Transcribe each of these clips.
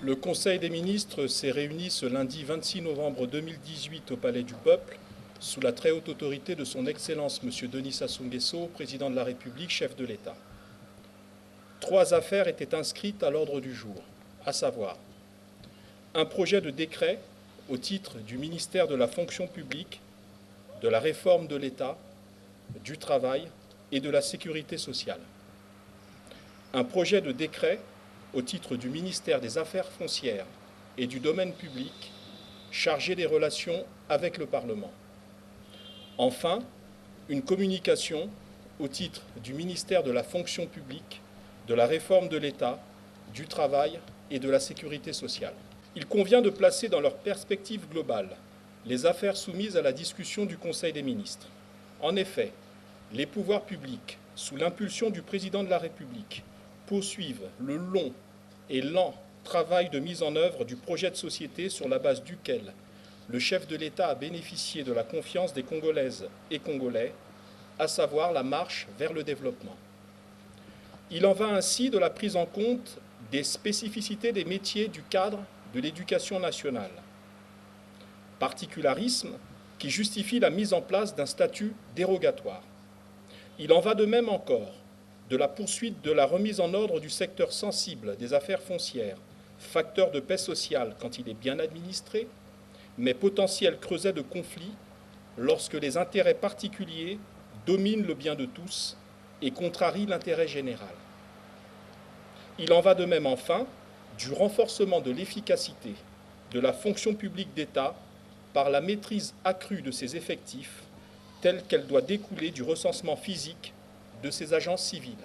Le Conseil des ministres s'est réuni ce lundi 26 novembre 2018 au Palais du Peuple, sous la très haute autorité de son Excellence M. Denis Sassou Nguesso, Président de la République, chef de l'État. 3 affaires étaient inscrites à l'ordre du jour, à savoir un projet de décret au titre du ministère de la fonction publique, de la réforme de l'État, du travail et de la sécurité sociale. Un projet de décret au titre du ministère des Affaires foncières et du domaine public, chargé des relations avec le Parlement. Enfin, une communication au titre du ministère de la fonction publique, de la réforme de l'État, du travail et de la sécurité sociale. Il convient de placer dans leur perspective globale les affaires soumises à la discussion du Conseil des ministres. En effet, les pouvoirs publics, sous l'impulsion du Président de la République, poursuivent le long et lent travail de mise en œuvre du projet de société sur la base duquel le chef de l'État a bénéficié de la confiance des Congolaises et Congolais, à savoir la marche vers le développement. Il en va ainsi de la prise en compte des spécificités des métiers du cadre de l'éducation nationale, particularisme qui justifie la mise en place d'un statut dérogatoire. Il en va de même encore de la poursuite de la remise en ordre du secteur sensible des affaires foncières, facteur de paix sociale quand il est bien administré, mais potentiel creuset de conflits lorsque les intérêts particuliers dominent le bien de tous et contrarient l'intérêt général. Il en va de même enfin du renforcement de l'efficacité de la fonction publique d'État par la maîtrise accrue de ses effectifs, telle qu'elle doit découler du recensement physique de ses agents civils.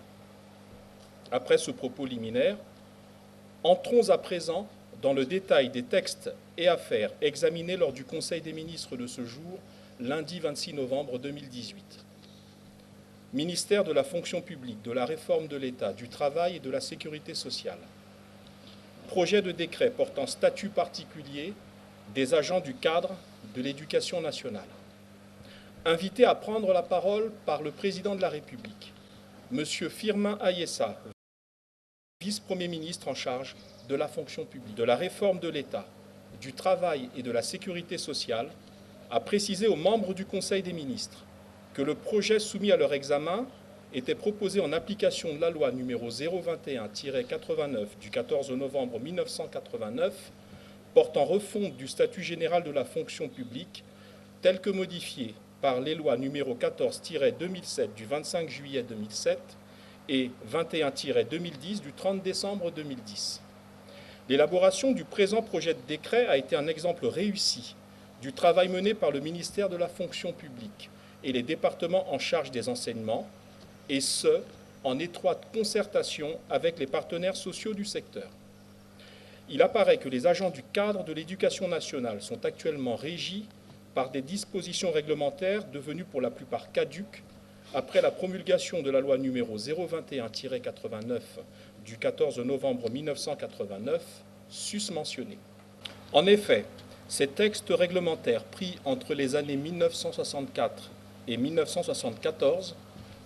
Après ce propos liminaire, entrons à présent dans le détail des textes et affaires examinés lors du Conseil des ministres de ce jour, lundi 26 novembre 2018. Ministère de la fonction publique, de la réforme de l'État, du travail et de la sécurité sociale. Projet de décret portant statut particulier des agents du cadre de l'éducation nationale. Invité à prendre la parole par le Président de la République, M. Firmin Ayessa, vice-premier ministre en charge de la fonction publique, de la réforme de l'État, du travail et de la sécurité sociale, a précisé aux membres du Conseil des ministres que le projet soumis à leur examen était proposé en application de la loi numéro 021-89 du 14 novembre 1989 portant refonte du statut général de la fonction publique tel que modifié par les lois numéro 14-2007 du 25 juillet 2007 et 21-2010 du 30 décembre 2010. L'élaboration du présent projet de décret a été un exemple réussi du travail mené par le ministère de la fonction publique et les départements en charge des enseignements, et ce, en étroite concertation avec les partenaires sociaux du secteur. Il apparaît que les agents du cadre de l'éducation nationale sont actuellement régis par des dispositions réglementaires devenues pour la plupart caduques après la promulgation de la loi numéro 021-89 du 14 novembre 1989, susmentionnée. En effet, ces textes réglementaires pris entre les années 1964 et 1974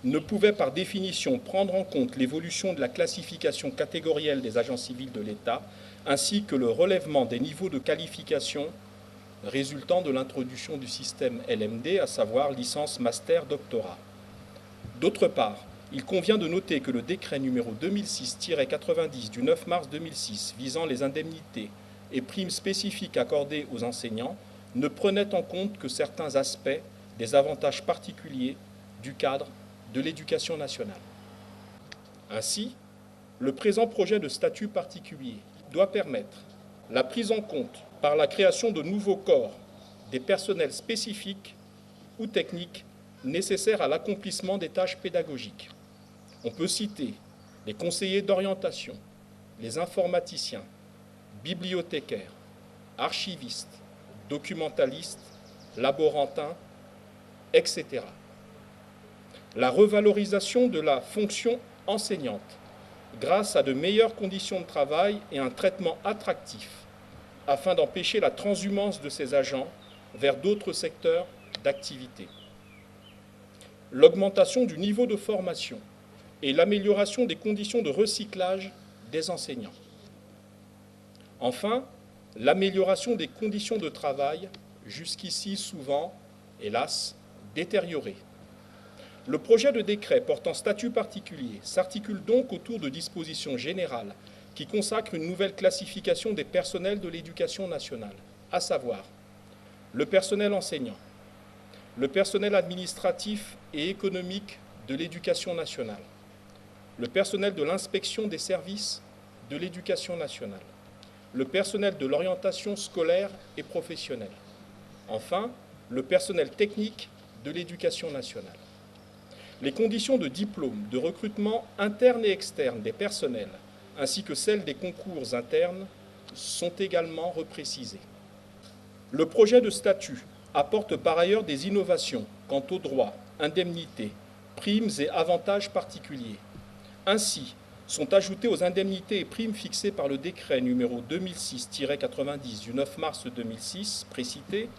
ne pouvaient par définition prendre en compte l'évolution de la classification catégorielle des agents civils de l'État, ainsi que le relèvement des niveaux de qualification résultant de l'introduction du système LMD, à savoir licence, master, doctorat. D'autre part, il convient de noter que le décret numéro 2006-90 du 9 mars 2006 visant les indemnités et primes spécifiques accordées aux enseignants ne prenait en compte que certains aspects des avantages particuliers du cadre de l'éducation nationale. Ainsi, le présent projet de statut particulier doit permettre la prise en compte par la création de nouveaux corps des personnels spécifiques ou techniques nécessaires à l'accomplissement des tâches pédagogiques. On peut citer les conseillers d'orientation, les informaticiens, bibliothécaires, archivistes, documentalistes, laborantins, etc. La revalorisation de la fonction enseignante grâce à de meilleures conditions de travail et un traitement attractif afin d'empêcher la transhumance de ces agents vers d'autres secteurs d'activité. L'augmentation du niveau de formation et l'amélioration des conditions de recyclage des enseignants. Enfin, l'amélioration des conditions de travail, jusqu'ici souvent, hélas, détériorées. Le projet de décret portant statut particulier s'articule donc autour de dispositions générales qui consacrent une nouvelle classification des personnels de l'éducation nationale, à savoir le personnel enseignant, le personnel administratif et économique de l'éducation nationale, le personnel de l'inspection des services de l'éducation nationale, le personnel de l'orientation scolaire et professionnelle, enfin, le personnel technique de l'éducation nationale. Les conditions de diplôme, de recrutement interne et externe des personnels, ainsi que celles des concours internes, sont également reprécisées. Le projet de statut apporte par ailleurs des innovations quant aux droits, indemnités, primes et avantages particuliers. Ainsi, sont ajoutés aux indemnités et primes fixées par le décret numéro 2006-90 du 9 mars 2006 précité,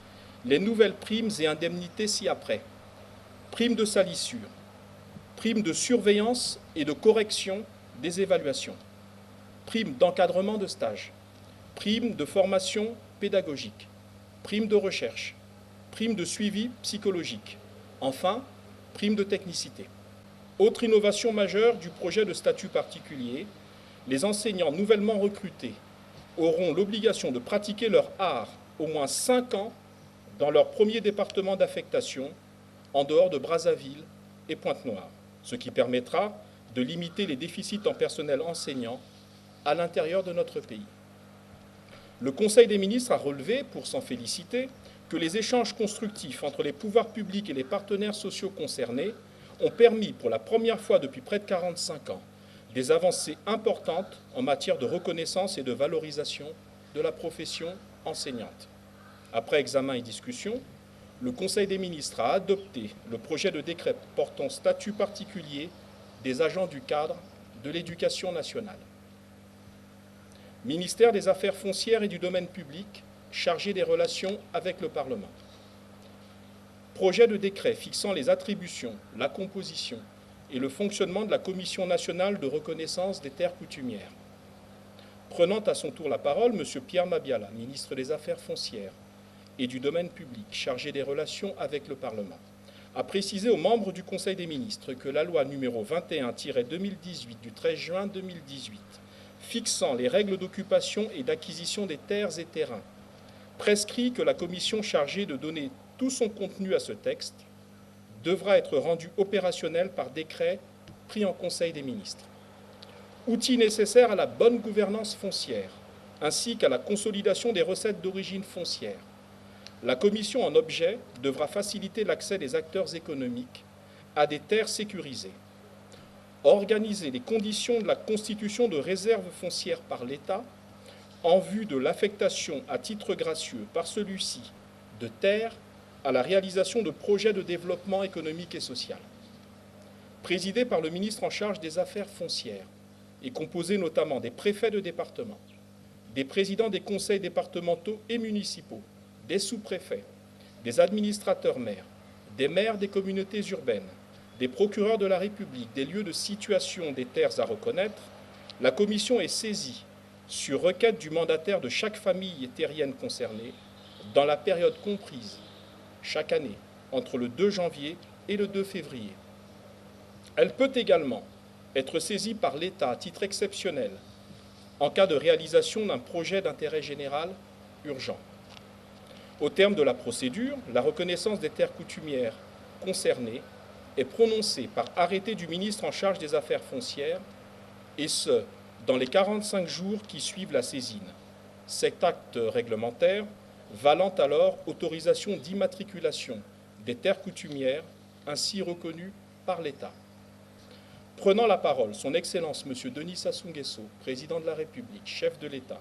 les nouvelles primes et indemnités ci-après. Primes de salissure, primes de surveillance et de correction des évaluations, primes d'encadrement de stage, primes de formation pédagogique, primes de recherche, primes de suivi psychologique, enfin, primes de technicité. Autre innovation majeure du projet de statut particulier, les enseignants nouvellement recrutés auront l'obligation de pratiquer leur art au moins 5 ans dans leur premier département d'affectation, en dehors de Brazzaville et Pointe-Noire, ce qui permettra de limiter les déficits en personnel enseignant à l'intérieur de notre pays. Le Conseil des ministres a relevé, pour s'en féliciter, que les échanges constructifs entre les pouvoirs publics et les partenaires sociaux concernés ont permis, pour la première fois depuis près de 45 ans, des avancées importantes en matière de reconnaissance et de valorisation de la profession enseignante. Après examen et discussion, le Conseil des ministres a adopté le projet de décret portant statut particulier des agents du cadre de l'éducation nationale. Ministère des Affaires foncières et du domaine public, chargé des relations avec le Parlement. Projet de décret fixant les attributions, la composition et le fonctionnement de la Commission nationale de reconnaissance des terres coutumières. Prenant à son tour la parole, M. Pierre Mabiala, ministre des Affaires foncières et du domaine public, chargé des relations avec le Parlement, a précisé aux membres du Conseil des ministres que la loi numéro 21-2018 du 13 juin 2018, fixant les règles d'occupation et d'acquisition des terres et terrains, prescrit que la commission chargée de donner tout son contenu à ce texte devra être rendue opérationnelle par décret pris en Conseil des ministres. Outil nécessaire à la bonne gouvernance foncière, ainsi qu'à la consolidation des recettes d'origine foncière. La commission en objet devra faciliter l'accès des acteurs économiques à des terres sécurisées, organiser les conditions de la constitution de réserves foncières par l'État en vue de l'affectation à titre gracieux par celui-ci de terres à la réalisation de projets de développement économique et social. Présidé par le ministre en charge des Affaires foncières et composé notamment des préfets de département, des présidents des conseils départementaux et municipaux, des sous-préfets, des administrateurs maires, des maires des communautés urbaines, des procureurs de la République, des lieux de situation des terres à reconnaître, la commission est saisie sur requête du mandataire de chaque famille terrienne concernée dans la période comprise chaque année entre le 2 janvier et le 2 février. Elle peut également être saisie par l'État à titre exceptionnel en cas de réalisation d'un projet d'intérêt général urgent. Au terme de la procédure, la reconnaissance des terres coutumières concernées est prononcée par arrêté du ministre en charge des Affaires foncières, et ce, dans les 45 jours qui suivent la saisine. Cet acte réglementaire valant alors autorisation d'immatriculation des terres coutumières ainsi reconnues par l'État. Prenant la parole, son Excellence M. Denis Sassou Nguesso, président de la République, chef de l'État,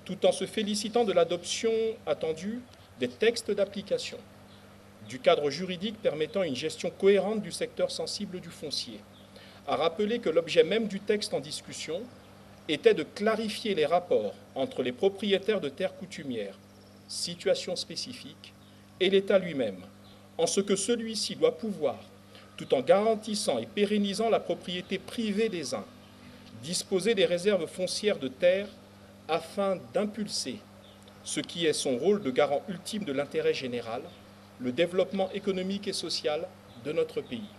tout en se félicitant de l'adoption attendue des textes d'application, du cadre juridique permettant une gestion cohérente du secteur sensible du foncier, a rappelé que l'objet même du texte en discussion était de clarifier les rapports entre les propriétaires de terres coutumières, situation spécifique, et l'État lui-même, en ce que celui-ci doit pouvoir, tout en garantissant et pérennisant la propriété privée des uns, disposer des réserves foncières de terres afin d'impulser ce qui est son rôle de garant ultime de l'intérêt général, le développement économique et social de notre pays.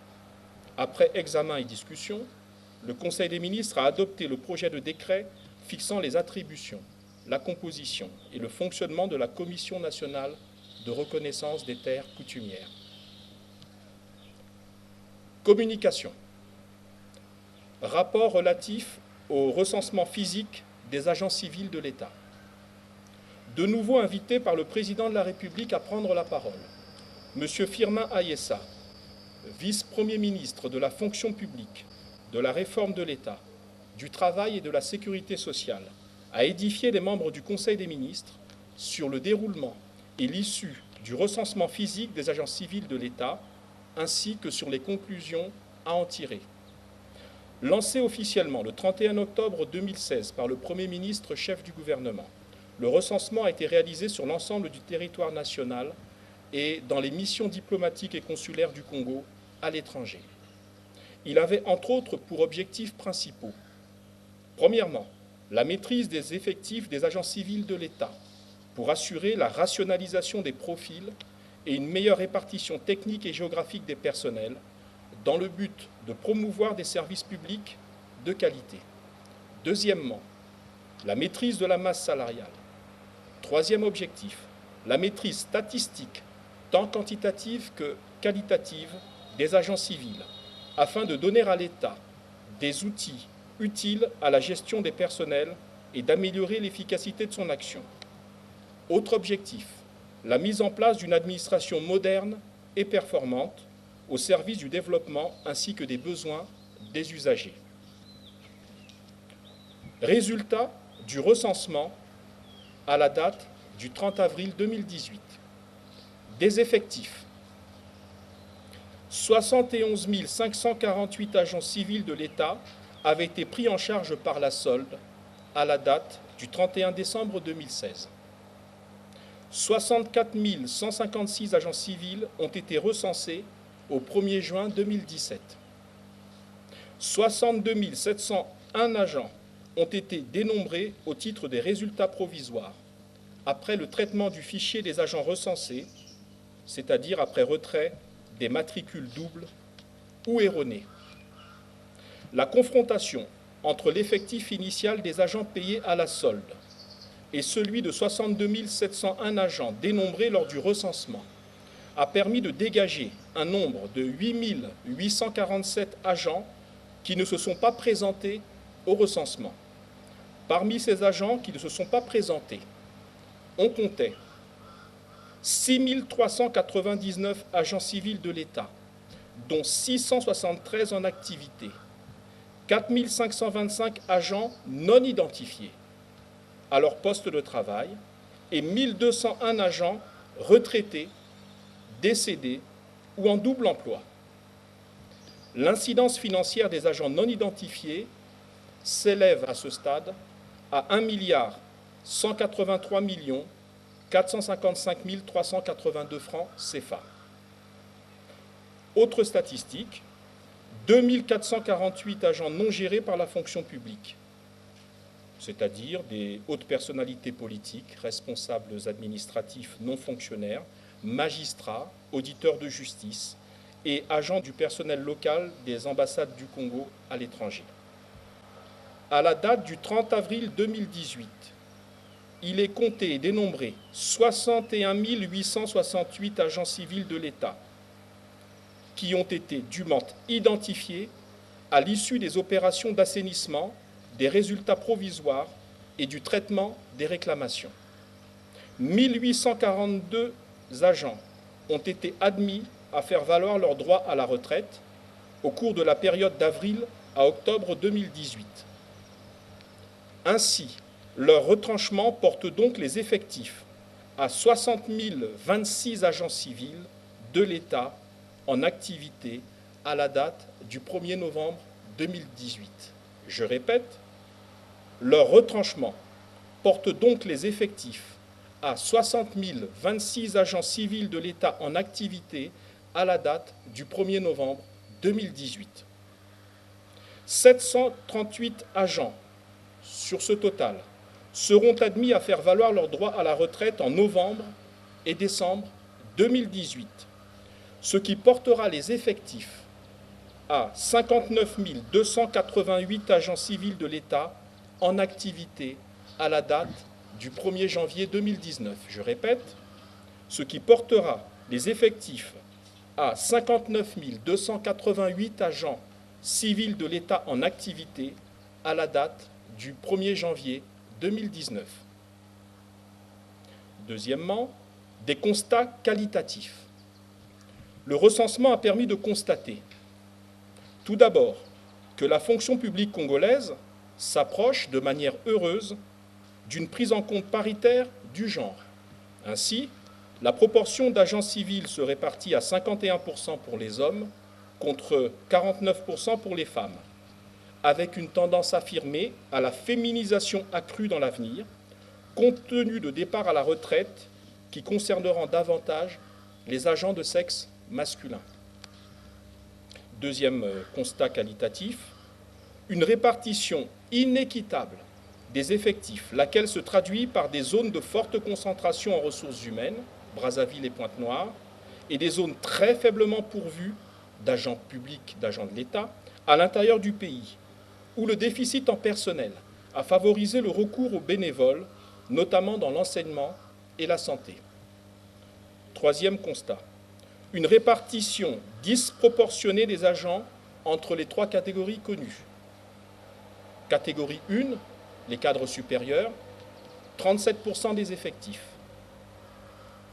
Après examen et discussion, le Conseil des ministres a adopté le projet de décret fixant les attributions, la composition et le fonctionnement de la Commission nationale de reconnaissance des terres coutumières. Communication. Rapport relatif au recensement physique des agents civils de l'État. De nouveau invité par le président de la République à prendre la parole, M. Firmin Ayessa, vice-premier ministre de la fonction publique, de la réforme de l'État, du travail et de la sécurité sociale, a édifié les membres du Conseil des ministres sur le déroulement et l'issue du recensement physique des agents civils de l'État, ainsi que sur les conclusions à en tirer. Lancé officiellement le 31 octobre 2016 par le Premier ministre chef du gouvernement, le recensement a été réalisé sur l'ensemble du territoire national et dans les missions diplomatiques et consulaires du Congo à l'étranger. Il avait entre autres pour objectifs principaux: premièrement, la maîtrise des effectifs des agents civils de l'État pour assurer la rationalisation des profils et une meilleure répartition technique et géographique des personnels dans le but de promouvoir des services publics de qualité. Deuxièmement, la maîtrise de la masse salariale. Troisième objectif, la maîtrise statistique, tant quantitative que qualitative, des agents civils, afin de donner à l'État des outils utiles à la gestion des personnels et d'améliorer l'efficacité de son action. Autre objectif, la mise en place d'une administration moderne et performante au service du développement ainsi que des besoins des usagers. Résultat du recensement à la date du 30 avril 2018. Des effectifs. 71 548 agents civils de l'État avaient été pris en charge par la solde à la date du 31 décembre 2016. 64 156 agents civils ont été recensés au 1er juin 2017. 62 701 agents ont été dénombrés au titre des résultats provisoires, après le traitement du fichier des agents recensés, c'est-à-dire après retrait des matricules doubles ou erronées. La confrontation entre l'effectif initial des agents payés à la solde et celui de 62 701 agents dénombrés lors du recensement a permis de dégager un nombre de 8 847 agents qui ne se sont pas présentés au recensement. Parmi ces agents qui ne se sont pas présentés, on comptait 6 399 agents civils de l'État, dont 673 en activité, 4 525 agents non identifiés à leur poste de travail et 1 201 agents retraités, décédés ou en double emploi. L'incidence financière des agents non identifiés s'élève à ce stade à 1 183 455 382 francs CFA. Autre statistique, 2448 agents non gérés par la fonction publique, c'est-à-dire des hautes personnalités politiques, responsables administratifs non fonctionnaires, magistrats, auditeurs de justice et agents du personnel local des ambassades du Congo à l'étranger. À la date du 30 avril 2018, il est compté et dénombré 61 868 agents civils de l'État qui ont été dûment identifiés à l'issue des opérations d'assainissement, des résultats provisoires et du traitement des réclamations. 1842 agents ont été admis à faire valoir leurs droits à la retraite au cours de la période d'avril à octobre 2018. Ainsi, leur retranchement porte donc les effectifs à 60 026 agents civils de l'État en activité à la date du 1er novembre 2018. Je répète, leur retranchement porte donc les effectifs à 60 026 agents civils de l'État en activité à la date du 1er novembre 2018. 738 agents sur ce total seront admis à faire valoir leur droit à la retraite en novembre et décembre 2018, ce qui portera les effectifs à 59 288 agents civils de l'État en activité à la date du 1er janvier 2019. Je répète, ce qui portera les effectifs à 59 288 agents civils de l'État en activité à la date du 1er janvier 2019. Deuxièmement, des constats qualitatifs. Le recensement a permis de constater, tout d'abord, que la fonction publique congolaise s'approche de manière heureuse d'une prise en compte paritaire du genre. Ainsi, la proportion d'agents civils se répartit à 51% pour les hommes contre 49% pour les femmes, avec une tendance affirmée à la féminisation accrue dans l'avenir, compte tenu de départs à la retraite qui concerneront davantage les agents de sexe masculin. Deuxième constat qualitatif, une répartition inéquitable des effectifs, laquelle se traduit par des zones de forte concentration en ressources humaines, Brazzaville et Pointe-Noire, et des zones très faiblement pourvues d'agents publics, d'agents de l'État, à l'intérieur du pays, où le déficit en personnel a favorisé le recours aux bénévoles, notamment dans l'enseignement et la santé. Troisième constat, une répartition disproportionnée des agents entre les trois catégories connues. Catégorie 1, les cadres supérieurs, 37% des effectifs.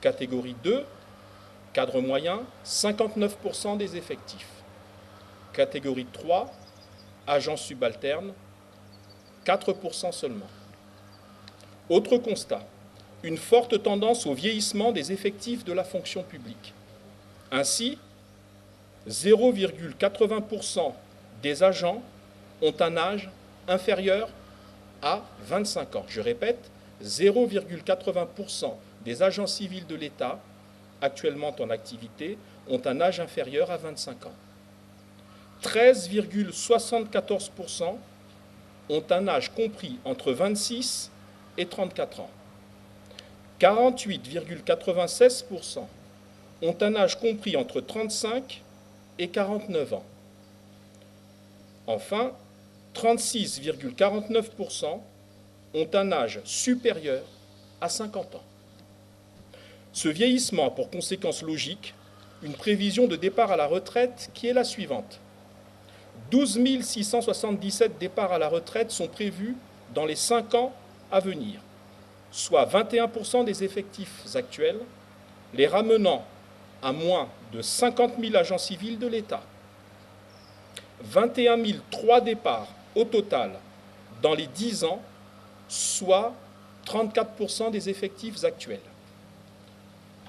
Catégorie 2, cadres moyens, 59% des effectifs. Catégorie 3, agents subalternes, 4% seulement. Autre constat, une forte tendance au vieillissement des effectifs de la fonction publique. Ainsi, 0,80% des agents ont un âge inférieur à 25 ans. Je répète, 0,80% des agents civils de l'État actuellement en activité ont un âge inférieur à 25 ans. 13,74% ont un âge compris entre 26 et 34 ans. 48,96% ont un âge compris entre 35 et 49 ans. Enfin, 36,49% ont un âge supérieur à 50 ans. Ce vieillissement a pour conséquence logique une prévision de départ à la retraite qui est la suivante. 12 677 départs à la retraite sont prévus dans les 5 ans à venir, soit 21% des effectifs actuels, les ramenant à moins de 50 000 agents civils de l'État. 21 003 départs au total dans les 10 ans, soit 34% des effectifs actuels.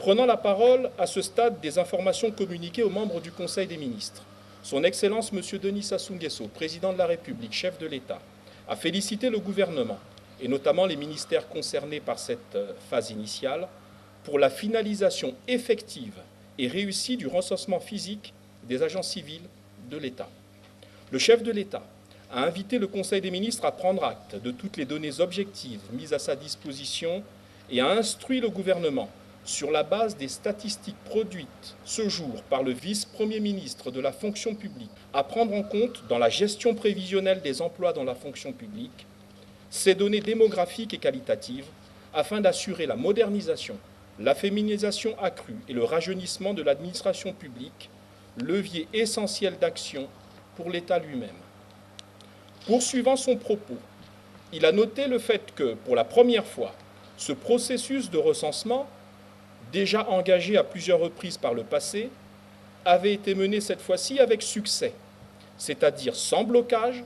Prenant la parole à ce stade des informations communiquées aux membres du Conseil des ministres, Son Excellence M. Denis Sassou Nguesso, président de la République, chef de l'État, a félicité le gouvernement, et notamment les ministères concernés par cette phase initiale, pour la finalisation effective et réussie du recensement physique des agents civils de l'État. Le chef de l'État a invité le Conseil des ministres à prendre acte de toutes les données objectives mises à sa disposition et a instruit le gouvernement, sur la base des statistiques produites ce jour par le vice-premier ministre de la fonction publique, à prendre en compte dans la gestion prévisionnelle des emplois dans la fonction publique ces données démographiques et qualitatives afin d'assurer la modernisation, la féminisation accrue et le rajeunissement de l'administration publique, levier essentiel d'action pour l'État lui-même. Poursuivant son propos, il a noté le fait que, pour la première fois, ce processus de recensement, déjà engagé à plusieurs reprises par le passé, avait été mené cette fois-ci avec succès, c'est-à-dire sans blocage,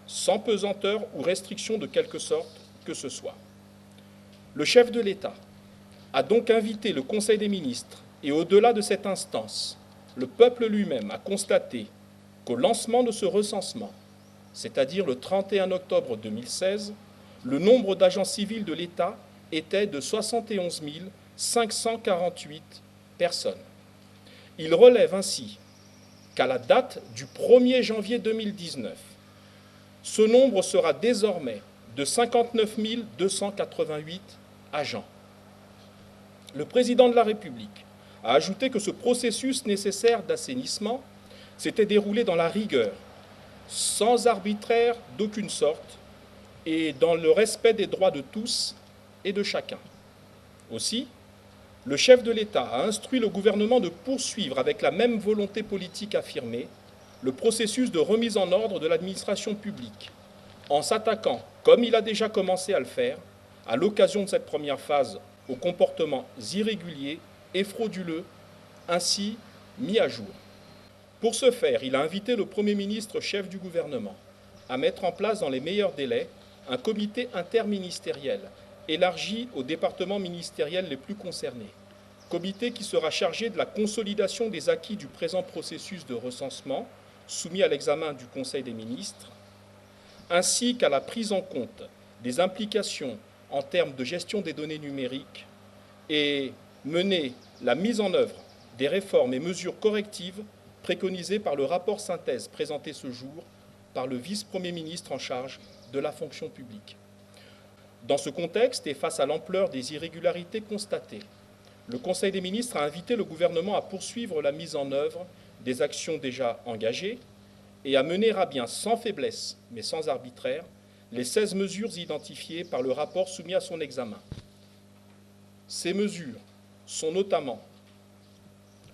sans pesanteur ou restriction de quelque sorte que ce soit. Le chef de l'État a donc invité le Conseil des ministres et au-delà de cette instance, le peuple lui-même a constaté qu'au lancement de ce recensement, c'est-à-dire le 31 octobre 2016, le nombre d'agents civils de l'État était de 71 548 personnes. Il relève ainsi qu'à la date du 1er janvier 2019, ce nombre sera désormais de 59 288 agents. Le président de la République a ajouté que ce processus nécessaire d'assainissement s'était déroulé dans la rigueur, sans arbitraire d'aucune sorte et dans le respect des droits de tous et de chacun. Aussi, le chef de l'État a instruit le gouvernement de poursuivre avec la même volonté politique affirmée le processus de remise en ordre de l'administration publique, en s'attaquant, comme il a déjà commencé à le faire, à l'occasion de cette première phase, aux comportements irréguliers et frauduleux, ainsi mis à jour. Pour ce faire, il a invité le Premier ministre chef du gouvernement à mettre en place dans les meilleurs délais un comité interministériel élargi aux départements ministériels les plus concernés, comité qui sera chargé de la consolidation des acquis du présent processus de recensement soumis à l'examen du Conseil des ministres, ainsi qu'à la prise en compte des implications en termes de gestion des données numériques et mener la mise en œuvre des réformes et mesures correctives préconisées par le rapport synthèse présenté ce jour par le vice-premier ministre en charge de la fonction publique. Dans ce contexte et face à l'ampleur des irrégularités constatées, le Conseil des ministres a invité le gouvernement à poursuivre la mise en œuvre des actions déjà engagées et à mener à bien sans faiblesse, mais sans arbitraire, les 16 mesures identifiées par le rapport soumis à son examen. Ces mesures sont notamment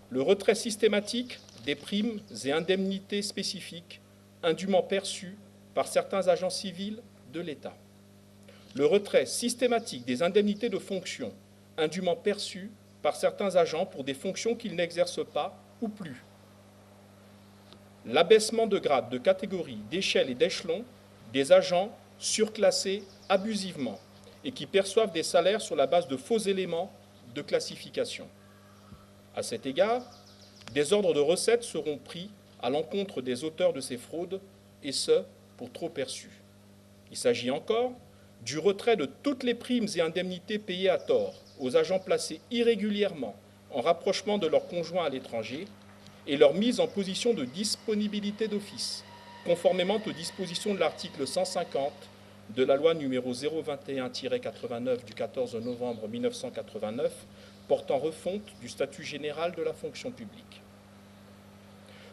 le retrait systématique des primes et indemnités spécifiques indûment perçues par certains agents civils de l'État, le retrait systématique des indemnités de fonction indûment perçues par certains agents pour des fonctions qu'ils n'exercent pas ou plus, l'abaissement de grade, de catégorie, d'échelle et d'échelon des agents surclassés abusivement et qui perçoivent des salaires sur la base de faux éléments de classification. À cet égard, des ordres de recettes seront pris à l'encontre des auteurs de ces fraudes, et ce, pour trop perçus. Il s'agit encore du retrait de toutes les primes et indemnités payées à tort aux agents placés irrégulièrement en rapprochement de leurs conjoints à l'étranger et leur mise en position de disponibilité d'office, conformément aux dispositions de l'article 150 de la loi numéro 021-89 du 14 novembre 1989 portant refonte du statut général de la fonction publique.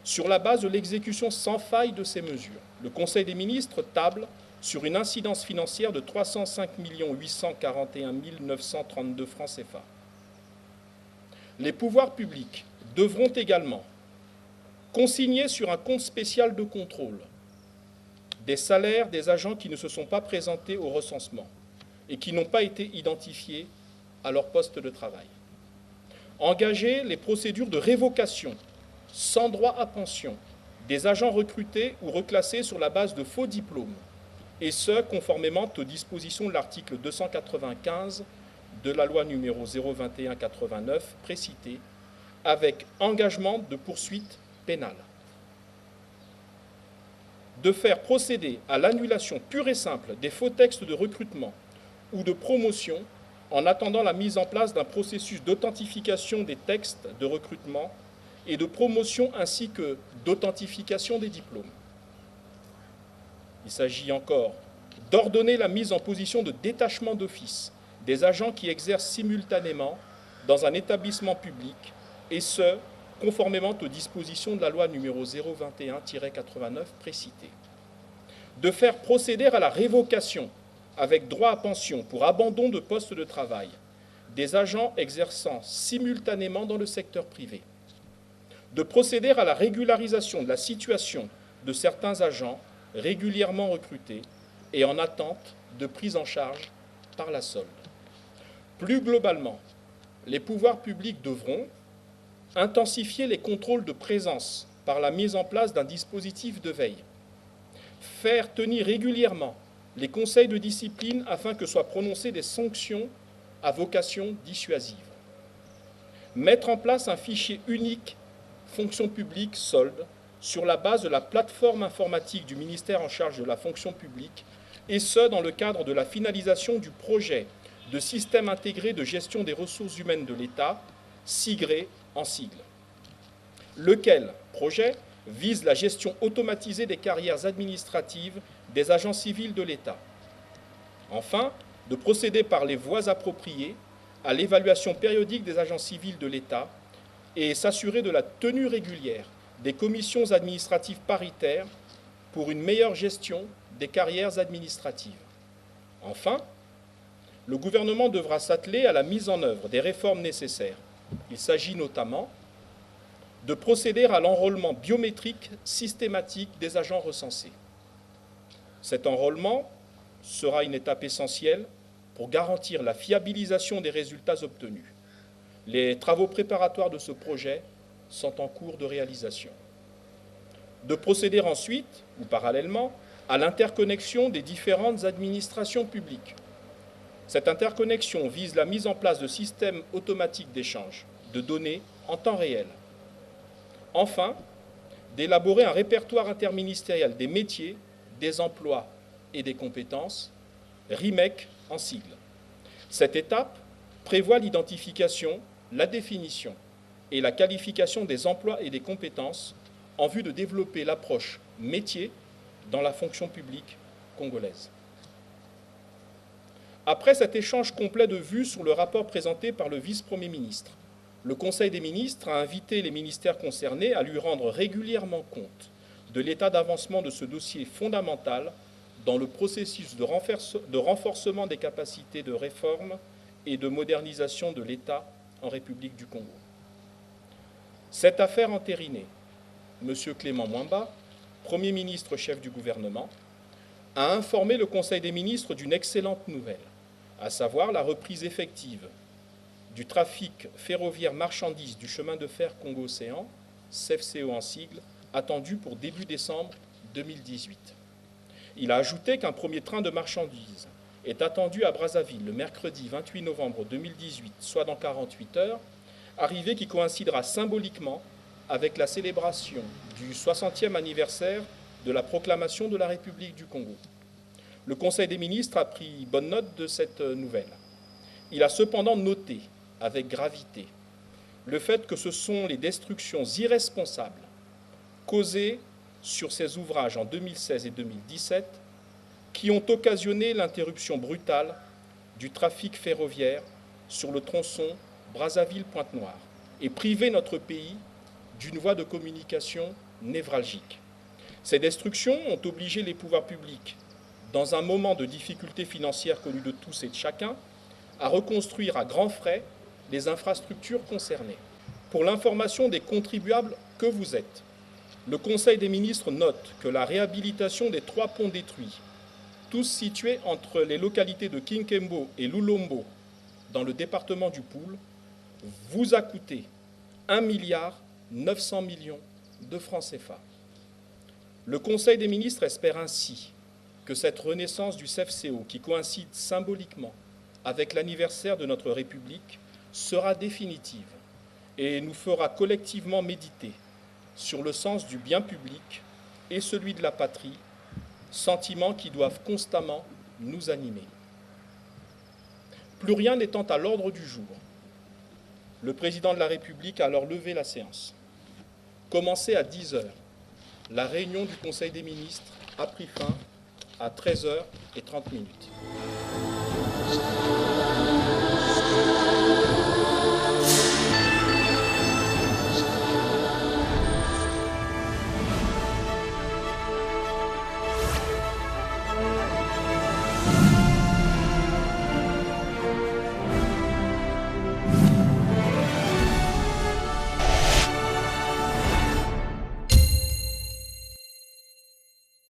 Sur la base de l'exécution sans faille de ces mesures, le Conseil des ministres table sur une incidence financière de 305 841 932 francs CFA. Les pouvoirs publics devront également consigner sur un compte spécial de contrôle des salaires des agents qui ne se sont pas présentés au recensement et qui n'ont pas été identifiés à leur poste de travail. Engager les procédures de révocation sans droit à pension des agents recrutés ou reclassés sur la base de faux diplômes, et ce, conformément aux dispositions de l'article 295 de la loi numéro 021-89 précitée, avec engagement de poursuite pénale. De faire procéder à l'annulation pure et simple des faux textes de recrutement ou de promotion en attendant la mise en place d'un processus d'authentification des textes de recrutement et de promotion ainsi que d'authentification des diplômes. Il s'agit encore d'ordonner la mise en position de détachement d'office des agents qui exercent simultanément dans un établissement public, et ce, conformément aux dispositions de la loi numéro 021-89 précitée. De faire procéder à la révocation avec droit à pension pour abandon de poste de travail des agents exerçant simultanément dans le secteur privé. De procéder à la régularisation de la situation de certains agents régulièrement recrutés et en attente de prise en charge par la solde. Plus globalement, les pouvoirs publics devront intensifier les contrôles de présence par la mise en place d'un dispositif de veille, faire tenir régulièrement les conseils de discipline afin que soient prononcées des sanctions à vocation dissuasive, mettre en place un fichier unique fonction publique solde sur la base de la plateforme informatique du ministère en charge de la fonction publique, et ce, dans le cadre de la finalisation du projet de système intégré de gestion des ressources humaines de l'État, SIGRE en sigle, lequel projet vise la gestion automatisée des carrières administratives des agents civils de l'État. Enfin, de procéder par les voies appropriées à l'évaluation périodique des agents civils de l'État et s'assurer de la tenue régulière des commissions administratives paritaires pour une meilleure gestion des carrières administratives. Enfin, le gouvernement devra s'atteler à la mise en œuvre des réformes nécessaires. Il s'agit notamment de procéder à l'enrôlement biométrique systématique des agents recensés. Cet enrôlement sera une étape essentielle pour garantir la fiabilisation des résultats obtenus. Les travaux préparatoires de ce projet sont en cours de réalisation. De procéder ensuite, ou parallèlement, à l'interconnexion des différentes administrations publiques. Cette interconnexion vise la mise en place de systèmes automatiques d'échange de données en temps réel. Enfin, d'élaborer un répertoire interministériel des métiers, des emplois et des compétences, RIMEC en sigle. Cette étape prévoit l'identification, la définition et la qualification des emplois et des compétences en vue de développer l'approche métier dans la fonction publique congolaise. Après cet échange complet de vues sur le rapport présenté par le vice-premier ministre, le Conseil des ministres a invité les ministères concernés à lui rendre régulièrement compte de l'état d'avancement de ce dossier fondamental dans le processus de renforcement des capacités de réforme et de modernisation de l'État en République du Congo. Cette affaire entérinée, M. Clément Mwamba, Premier ministre chef du gouvernement, a informé le Conseil des ministres d'une excellente nouvelle, à savoir la reprise effective du trafic ferroviaire marchandises du chemin de fer Congo-Océan, CFCO en sigle, attendu pour début décembre 2018. Il a ajouté qu'un premier train de marchandises est attendu à Brazzaville le mercredi 28 novembre 2018, soit dans 48 heures, arrivée qui coïncidera symboliquement avec la célébration du 60e anniversaire de la proclamation de la République du Congo. Le Conseil des ministres a pris bonne note de cette nouvelle. Il a cependant noté, avec gravité, le fait que ce sont les destructions irresponsables causées sur ces ouvrages en 2016 et 2017 qui ont occasionné l'interruption brutale du trafic ferroviaire sur le tronçon Brazzaville-Pointe-Noire et privé notre pays d'une voie de communication névralgique. Ces destructions ont obligé les pouvoirs publics, dans un moment de difficultés financières connues de tous et de chacun, à reconstruire à grands frais les infrastructures concernées. Pour l'information des contribuables que vous êtes, le Conseil des ministres note que la réhabilitation des 3 ponts détruits, tous situés entre les localités de Kinkembo et Lulombo, dans le département du Poul, vous a coûté 1,9 milliard de francs CFA. Le Conseil des ministres espère ainsi que cette renaissance du CFCO, qui coïncide symboliquement avec l'anniversaire de notre République, sera définitive et nous fera collectivement méditer sur le sens du bien public et celui de la patrie, sentiments qui doivent constamment nous animer. Plus rien n'étant à l'ordre du jour, le président de la République a alors levé la séance. Commencée à 10 heures, la réunion du Conseil des ministres a pris fin à 13h30.